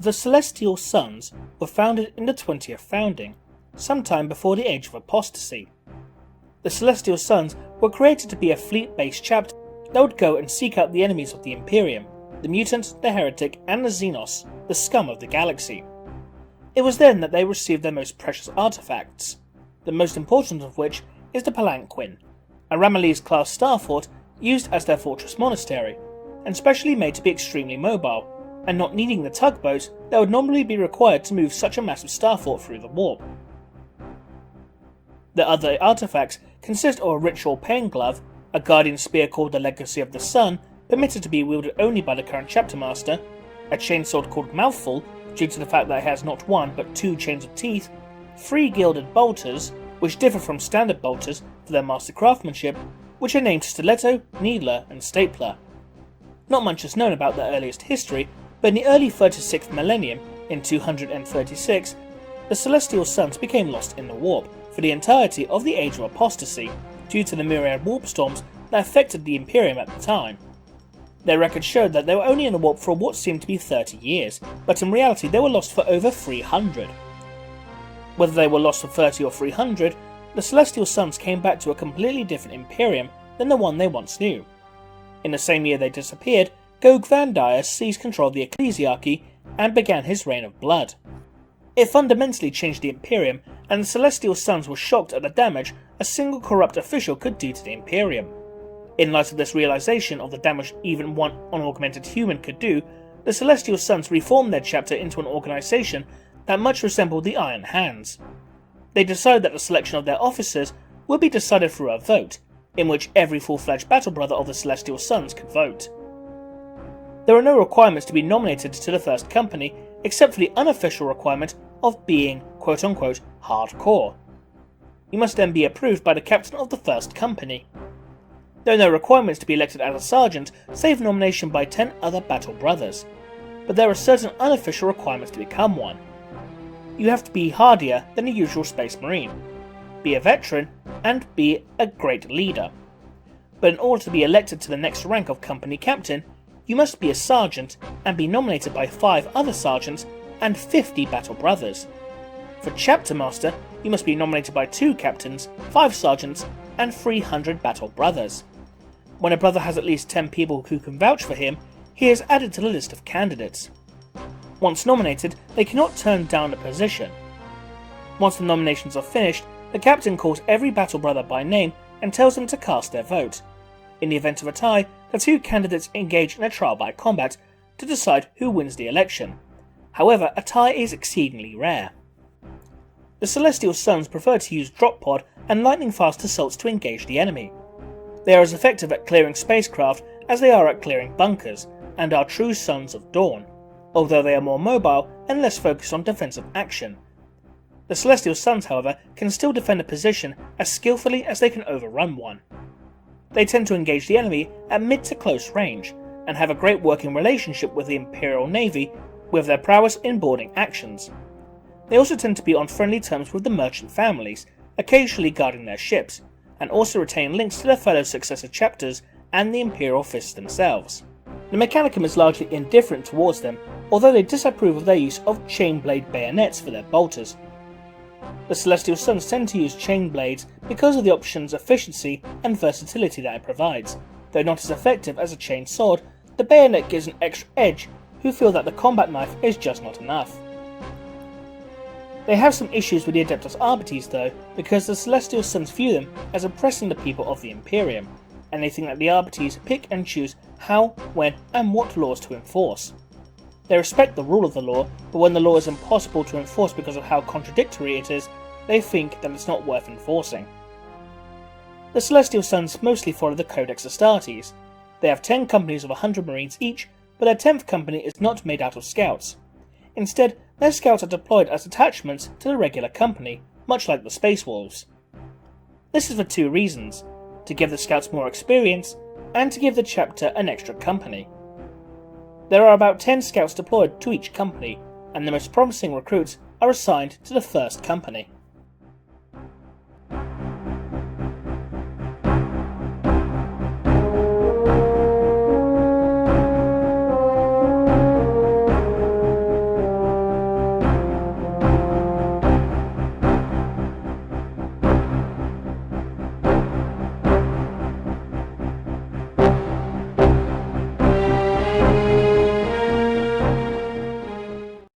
The Celestial Suns were founded in the 20th founding, sometime before the Age of Apostasy. The Celestial Suns were created to be a fleet-based chapter that would go and seek out the enemies of the Imperium, the Mutant, the Heretic, and the Xenos, the scum of the galaxy. It was then that they received their most precious artifacts, the most important of which is the Palanquin, a Ramillies-class starfort used as their fortress monastery, and specially made to be extremely mobile, and not needing the tugboats that would normally be required to move such a massive starfort through the warp. The other artifacts consist of a ritual pain glove, a guardian spear called the Legacy of the Sun, permitted to be wielded only by the current chapter master, a chainsword called Mouthful, due to the fact that it has not one but two chains of teeth, 3 gilded bolters, which differ from standard bolters for their master craftsmanship, which are named Stiletto, Needler, and Stapler. Not much is known about their earliest history, but in the early 36th millennium, in 236, the Celestial Suns became lost in the warp for the entirety of the Age of Apostasy, due to the myriad warp storms that affected the Imperium at the time. Their records showed that they were only in the warp for what seemed to be 30 years, but in reality they were lost for over 300. Whether they were lost for 30 or 300, the Celestial Suns came back to a completely different Imperium than the one they once knew. In the same year they disappeared, Gog Van Dyer seized control of the Ecclesiarchy and began his reign of blood. It fundamentally changed the Imperium, and the Celestial Suns were shocked at the damage a single corrupt official could do to the Imperium. In light of this realization of the damage even one unaugmented human could do, the Celestial Suns reformed their chapter into an organization that much resembled the Iron Hands. They decided that the selection of their officers would be decided through a vote, in which every full-fledged battle brother of the Celestial Suns could vote. There are no requirements to be nominated to the first company, except for the unofficial requirement of being quote-unquote hardcore. You must then be approved by the captain of the first company. There are no requirements to be elected as a sergeant, save nomination by 10 other battle brothers, but there are certain unofficial requirements to become one. You have to be hardier than a usual Space Marine, be a veteran, and be a great leader. But in order to be elected to the next rank of company captain, you must be a sergeant and be nominated by 5 other sergeants and 50 battle brothers. For chapter master, you must be nominated by 2 captains, 5 sergeants, and 300 battle brothers. When a brother has at least 10 people who can vouch for him, he is added to the list of candidates. Once nominated, they cannot turn down a position. Once the nominations are finished, the captain calls every battle brother by name and tells them to cast their vote. In the event of a tie, the 2 candidates engage in a trial by combat to decide who wins the election. However, a tie is exceedingly rare. The Celestial Suns prefer to use drop pod and lightning-fast assaults to engage the enemy. They are as effective at clearing spacecraft as they are at clearing bunkers, and are true Sons of Dawn, although they are more mobile and less focused on defensive action. The Celestial Suns, however, can still defend a position as skillfully as they can overrun one. They tend to engage the enemy at mid to close range, and have a great working relationship with the Imperial Navy with their prowess in boarding actions. They also tend to be on friendly terms with the merchant families, occasionally guarding their ships, and also retain links to their fellow successor chapters and the Imperial Fists themselves. The Mechanicum is largely indifferent towards them, although they disapprove of their use of chain blade bayonets for their bolters. The Celestial Suns tend to use chain blades because of the option's efficiency and versatility that it provides. Though not as effective as a chain sword, the bayonet gives an extra edge who feel that the combat knife is just not enough. They have some issues with the Adeptus Arbites though, because the Celestial Suns view them as oppressing the people of the Imperium, and they think that the Arbites pick and choose how, when, and what laws to enforce. They respect the rule of the law, but when the law is impossible to enforce because of how contradictory it is, they think that it's not worth enforcing. The Celestial Suns mostly follow the Codex Astartes. They have 10 companies of 100 Marines each, but their 10th company is not made out of scouts. Instead, their scouts are deployed as attachments to the regular company, much like the Space Wolves. This is for 2 reasons: to give the scouts more experience, and to give the chapter an extra company. There are about 10 scouts deployed to each company, and the most promising recruits are assigned to the first company.